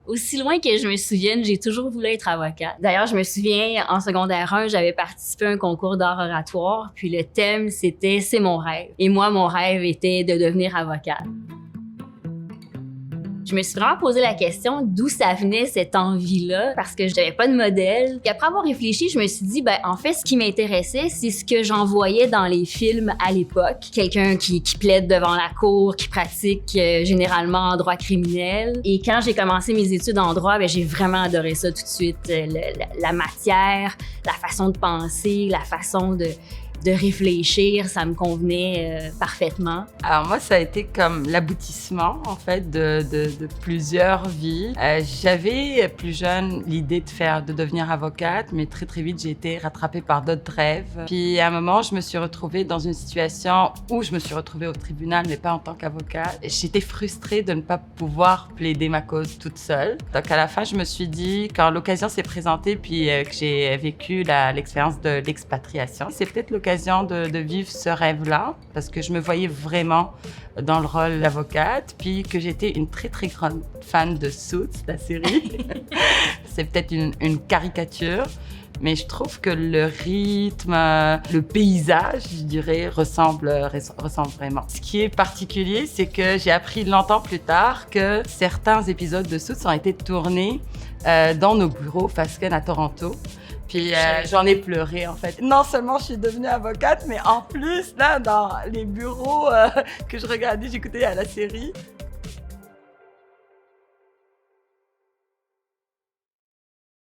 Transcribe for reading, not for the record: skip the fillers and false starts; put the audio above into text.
Aussi loin que je me souvienne, j'ai toujours voulu être avocate. D'ailleurs, je me souviens, en secondaire 1, j'avais participé à un concours d'art oratoire, puis le thème, c'était « C'est mon rêve ». Et moi, mon rêve était de devenir avocate. Je me suis vraiment posé la question d'où ça venait cette envie-là, parce que j'avais pas de modèle. Puis après avoir réfléchi, je me suis dit, en fait, ce qui m'intéressait, c'est ce que j'en voyais dans les films à l'époque. Quelqu'un qui plaide devant la cour, qui pratique généralement en droit criminel. Et quand j'ai commencé mes études en droit, j'ai vraiment adoré ça tout de suite. La matière, la façon de penser, la façon de réfléchir, ça me convenait parfaitement. Alors moi, ça a été comme l'aboutissement, en fait, de plusieurs vies. J'avais, plus jeune, l'idée de devenir avocate, mais très, très vite, j'ai été rattrapée par d'autres rêves. Puis, à un moment, je me suis retrouvée dans une situation où je me suis retrouvée au tribunal, mais pas en tant qu'avocate. J'étais frustrée de ne pas pouvoir plaider ma cause toute seule. Donc, à la fin, je me suis dit, quand l'occasion s'est présentée, puis que j'ai vécu l'expérience de l'expatriation, c'est peut-être l'occasion de vivre ce rêve-là, parce que je me voyais vraiment dans le rôle d'avocate, puis que j'étais une très, très grande fan de Suits, la série. C'est peut-être une caricature, mais je trouve que le rythme, le paysage, je dirais, ressemble vraiment. Ce qui est particulier, c'est que j'ai appris longtemps plus tard que certains épisodes de Suits ont été tournés dans nos bureaux Fasken à Toronto. Puis j'en ai pleuré, en fait. Non seulement je suis devenue avocate, mais en plus, là, dans les bureaux que je regardais, j'écoutais à la série,